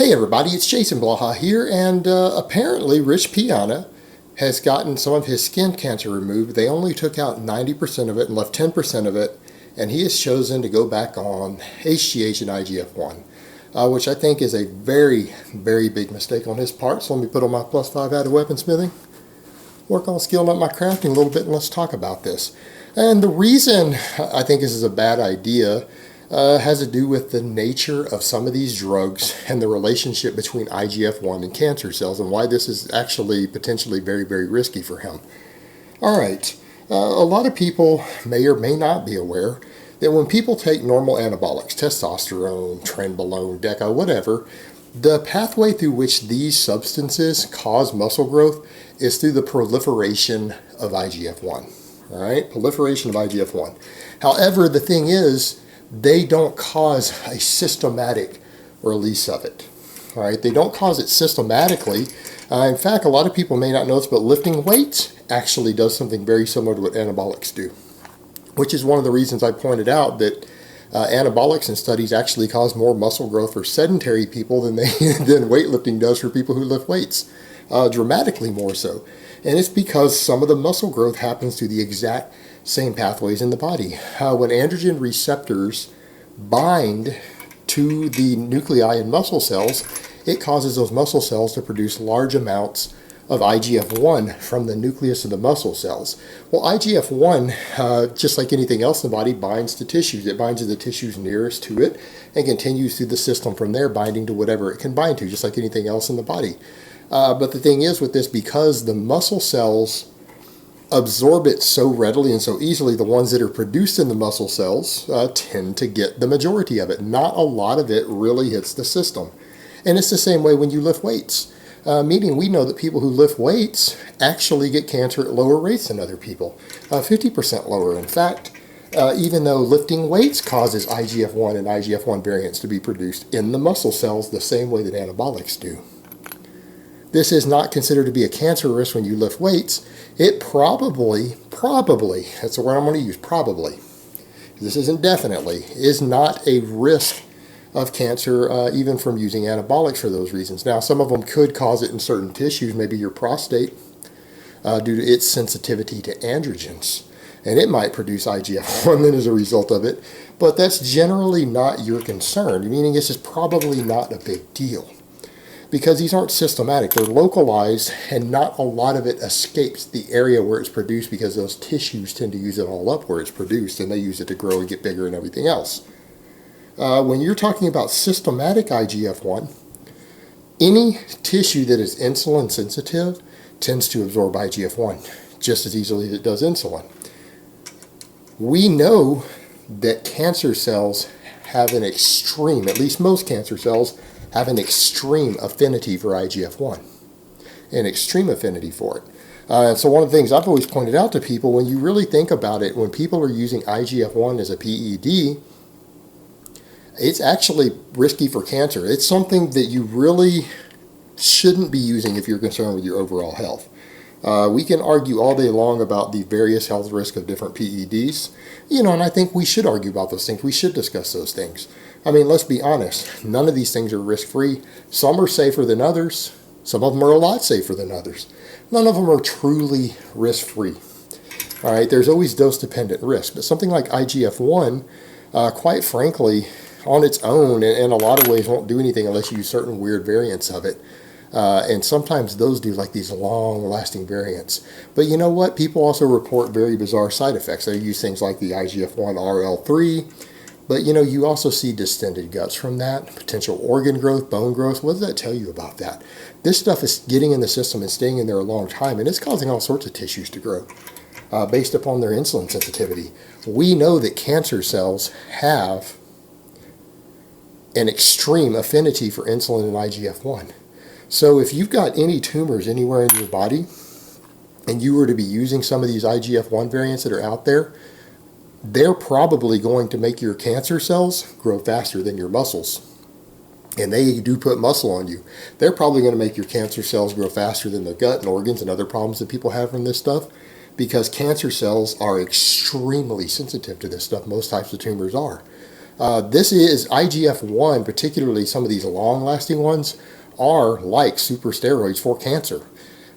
Hey everybody, it's Jason Blaha here, and apparently Rich Piana has gotten some of his skin cancer removed. They only took out 90% of it and left 10% of it, and he has chosen to go back on HGH and IGF-1, which I think is a very, very big mistake on his part. So let me put on my +5 out of weaponsmithing, work on skilling up my crafting a little bit, and let's talk about this. And the reason I think this is a bad idea has to do with the nature of some of these drugs and the relationship between IGF-1 and cancer cells, and why this is actually potentially very, very risky for him. All right, a lot of people may or may not be aware that when people take normal anabolics, testosterone, trenbolone, deca, whatever, the pathway through which these substances cause muscle growth is through the proliferation of IGF-1. All right, proliferation of IGF-1. However, the thing is, they don't cause a systematic release of it. All right, they don't cause it systematically. In fact, a lot of people may not know this, but lifting weights actually does something very similar to what anabolics do, which is one of the reasons I pointed out that anabolics in studies actually cause more muscle growth for sedentary people than weightlifting does for people who lift weights, dramatically more so. And it's because some of the muscle growth happens through the exact same pathways in the body. When androgen receptors bind to the nuclei in muscle cells, it causes those muscle cells to produce large amounts of IGF-1 from the nucleus of the muscle cells. Well, IGF-1, just like anything else in the body, binds to tissues. It binds to the tissues nearest to it and continues through the system from there, binding to whatever it can bind to, just like anything else in the body. But the thing is with this, because the muscle cells absorb it so readily and so easily, the ones that are produced in the muscle cells tend to get the majority of it. Not a lot of it really hits the system. And it's the same way when you lift weights. Meaning we know that people who lift weights actually get cancer at lower rates than other people. 50% lower, in fact, even though lifting weights causes IGF-1 and IGF-1 variants to be produced in the muscle cells the same way that anabolics do. This is not considered to be a cancer risk when you lift weights. It probably, that's the word I'm going to use, probably, this isn't definitely, is not a risk of cancer even from using anabolics for those reasons. Now, some of them could cause it in certain tissues, maybe your prostate, due to its sensitivity to androgens. And it might produce IGF-1 then as a result of it, but that's generally not your concern, meaning this is probably not a big deal. Because these aren't systematic, they're localized, and not a lot of it escapes the area where it's produced, because those tissues tend to use it all up where it's produced, and they use it to grow and get bigger and everything else. When you're talking about systematic IGF-1, any tissue that is insulin sensitive tends to absorb IGF-1 just as easily as it does insulin. We know that cancer cells have an extreme, at least most cancer cells, have an extreme affinity for IGF-1, an extreme affinity for it. And so one of the things I've always pointed out to people, when you really think about it, when people are using IGF-1 as a PED, it's actually risky for cancer. It's something that you really shouldn't be using if you're concerned with your overall health. We can argue all day long about the various health risks of different PEDs, and I think we should argue about those things. We should discuss those things. I mean, let's be honest, none of these things are risk-free. Some are safer than others. Some of them are a lot safer than others. None of them are truly risk-free. All right, there's always dose-dependent risk, but something like IGF-1, quite frankly, on its own, in a lot of ways, won't do anything unless you use certain weird variants of it. And sometimes those do, like these long-lasting variants. But you know what? People also report very bizarre side effects. They use things like the IGF-1 RL3, but you also see distended guts from that, potential organ growth, bone growth. What does that tell you about that? This stuff is getting in the system and staying in there a long time, and it's causing all sorts of tissues to grow based upon their insulin sensitivity. We know that cancer cells have an extreme affinity for insulin and IGF-1. So if you've got any tumors anywhere in your body, and you were to be using some of these IGF-1 variants that are out there, they're probably going to make your cancer cells grow faster than your muscles. And they do put muscle on you. They're probably going to make your cancer cells grow faster than the gut and organs and other problems that people have from this stuff, because cancer cells are extremely sensitive to this stuff. Most types of tumors are. This is IGF-1, particularly some of these long-lasting ones, are like super steroids for cancer.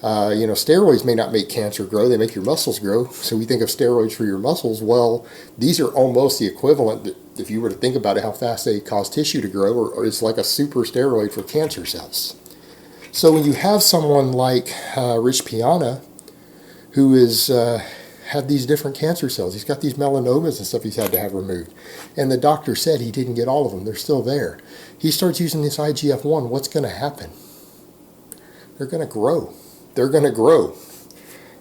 Steroids may not make cancer grow, they make your muscles grow. So we think of steroids for your muscles. Well, these are almost the equivalent, if you were to think about it, how fast they cause tissue to grow, or it's like a super steroid for cancer cells. So when you have someone like Rich Piana, who is had these different cancer cells, he's got these melanomas and stuff he's had to have removed, and the doctor said he didn't get all of them, they're still there. He starts using this IGF-1, what's going to happen? They're going to grow. They're going to grow.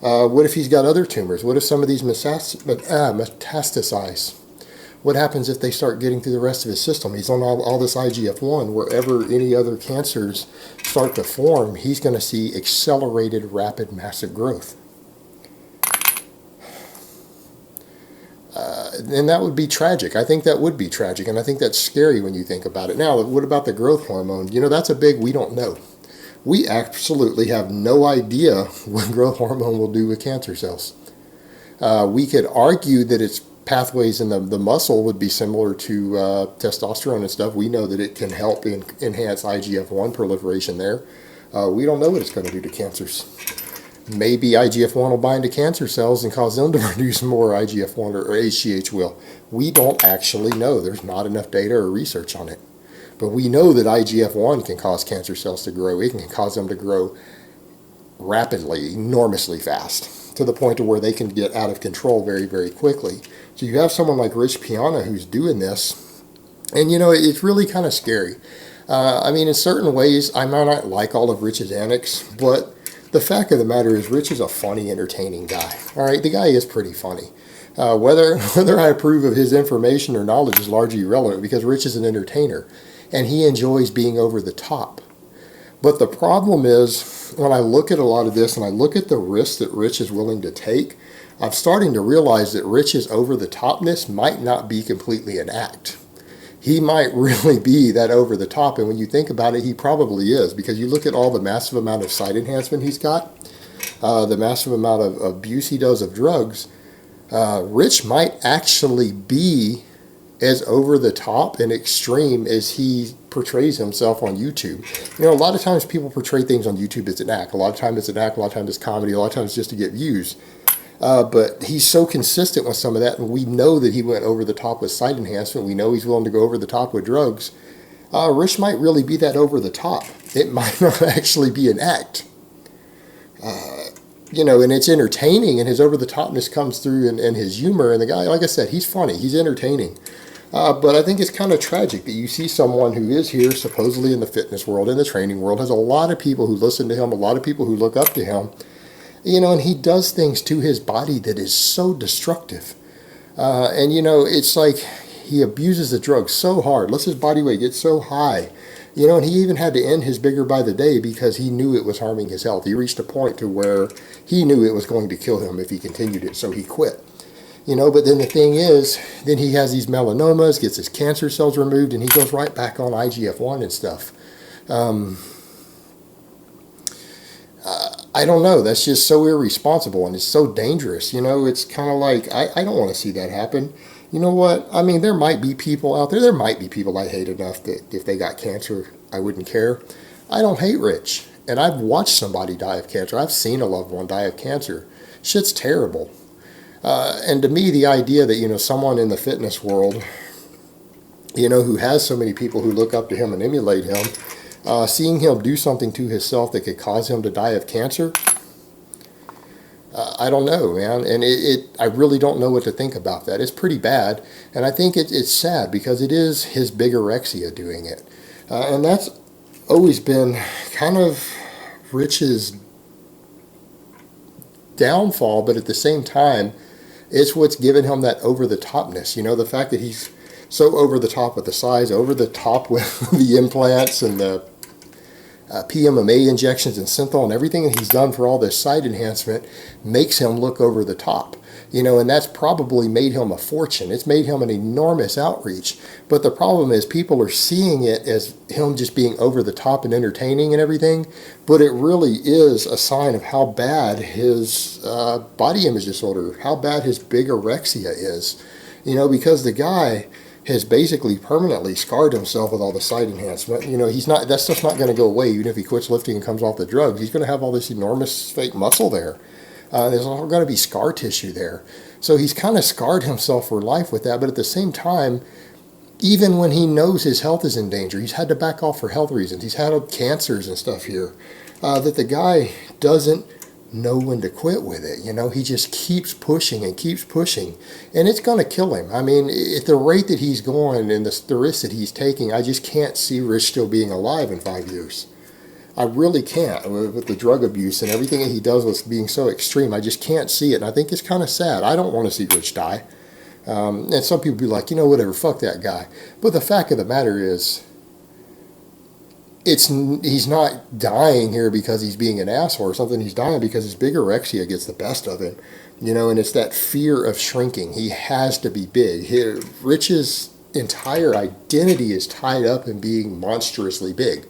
What if he's got other tumors? What if some of these metastasize? What happens if they start getting through the rest of his system? He's on all this IGF-1. Wherever any other cancers start to form, he's going to see accelerated, rapid, massive growth. And that would be tragic. I think that would be tragic, and I think that's scary when you think about it. Now, what about the growth hormone? That's a big we don't know. We absolutely have no idea what growth hormone will do with cancer cells. We could argue that its pathways in the muscle would be similar to testosterone and stuff. We know that it can help enhance IGF-1 proliferation there. We don't know what it's going to do to cancers. Maybe IGF-1 will bind to cancer cells and cause them to produce more IGF-1, or HGH will. We don't actually know. There's not enough data or research on it. But we know that IGF-1 can cause cancer cells to grow. It can cause them to grow rapidly, enormously fast, to the point to where they can get out of control very, very quickly. So you have someone like Rich Piana who's doing this, and it's really kind of scary. In certain ways, I might not like all of Rich's antics, but the fact of the matter is Rich is a funny, entertaining guy. All right, the guy is pretty funny. Whether I approve of his information or knowledge is largely irrelevant, because Rich is an entertainer, and he enjoys being over the top. But the problem is, when I look at a lot of this and I look at the risks that Rich is willing to take, I'm starting to realize that Rich's over-the-topness might not be completely an act. He might really be that over the top, and when you think about it, he probably is, because you look at all the massive amount of side enhancement he's got, the massive amount of abuse he does of drugs. Rich might actually be as over the top and extreme as he portrays himself on YouTube. A lot of times people portray things on YouTube as an act. A lot of times it's an act, a lot of times it's comedy, a lot of times it's just to get views. But he's so consistent with some of that, and we know that he went over the top with site enhancement. We know he's willing to go over the top with drugs. Rich might really be that over the top. It might not actually be an act. And it's entertaining, and his over the topness comes through in his humor. And the guy, like I said, he's funny, he's entertaining. But I think it's kind of tragic that you see someone who is here supposedly in the fitness world, in the training world, has a lot of people who listen to him, a lot of people who look up to him, and he does things to his body that is so destructive. It's like he abuses the drug so hard, lets his body weight get so high, and he even had to end his Bigger by the Day because he knew it was harming his health. He reached a point to where he knew it was going to kill him if he continued it, so he quit. But then the thing is, then he has these melanomas, gets his cancer cells removed, and he goes right back on IGF-1 and stuff. I don't know. That's just so irresponsible, and it's so dangerous. It's kind of like, I don't want to see that happen. You know what? There might be people out there. There might be people I hate enough that if they got cancer, I wouldn't care. I don't hate Rich. And I've watched somebody die of cancer. I've seen a loved one die of cancer. Shit's terrible. And to me, the idea that, someone in the fitness world, who has so many people who look up to him and emulate him, seeing him do something to himself that could cause him to die of cancer, I don't know, man. And I really don't know what to think about that. It's pretty bad. And I think it's sad because it is his Bigorexia doing it. And that's always been kind of Rich's downfall, but at the same time, it's what's given him that over-the-topness. The fact that he's so over-the-top with the size, over-the-top with the implants and the PMMA injections and synthol and everything that he's done for all this site enhancement makes him look over the top. And that's probably made him a fortune. It's made him an enormous outreach. But the problem is people are seeing it as him just being over the top and entertaining and everything. But it really is a sign of how bad his body image disorder, how bad his bigorexia is. Because the guy has basically permanently scarred himself with all the side enhancement. You know, he's not, that stuff's not going to go away even if he quits lifting and comes off the drugs. He's going to have all this enormous fake muscle there. There's all going to be scar tissue there. So he's kind of scarred himself for life with that. But at the same time, even when he knows his health is in danger, he's had to back off for health reasons. He's had cancers and stuff here. That the guy doesn't know when to quit with it. You know, he just keeps pushing and keeps pushing, and it's going to kill him. I mean, at the rate that he's going and the risk that he's taking, I just can't see Rich still being alive in 5 years. I really can't, with the drug abuse and everything that he does with being so extreme. I just can't see it, and I think it's kind of sad. I don't want to see Rich die. And some people be like, you know, whatever, fuck that guy. But the fact of the matter is, he's not dying here because he's being an asshole or something. He's dying because his bigorexia gets the best of him, you know, and it's that fear of shrinking. He has to be big. Rich's entire identity is tied up in being monstrously big.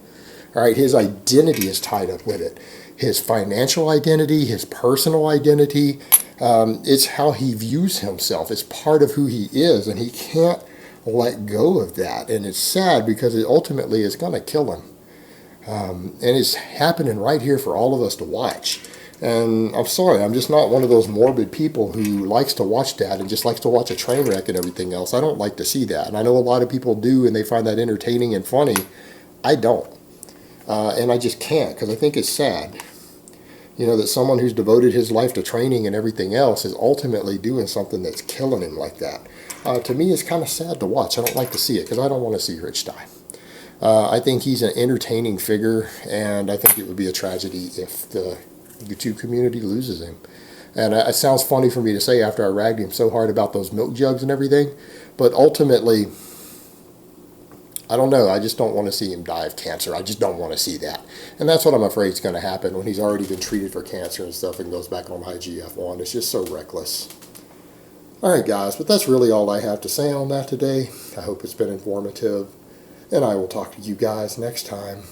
All right, his identity is tied up with it. His financial identity, his personal identity, it's how he views himself. It's part of who he is, and he can't let go of that. And it's sad because it ultimately is going to kill him. And it's happening right here for all of us to watch. And I'm sorry, I'm just not one of those morbid people who likes to watch that and just likes to watch a train wreck and everything else. I don't like to see that. And I know a lot of people do, and they find that entertaining and funny. I don't. And I just can't, because I think it's sad. You know, that someone who's devoted his life to training and everything else is ultimately doing something that's killing him like that. To me, it's kind of sad to watch. I don't like to see it, because I don't want to see Rich die. I think he's an entertaining figure, and I think it would be a tragedy if the YouTube community loses him. And it sounds funny for me to say after I ragged him so hard about those milk jugs and everything, but ultimately, I don't know. I just don't want to see him die of cancer. I just don't want to see that. And that's what I'm afraid is going to happen when he's already been treated for cancer and stuff and goes back on IGF-1. It's just so reckless. All right, guys, but that's really all I have to say on that today. I hope it's been informative, and I will talk to you guys next time.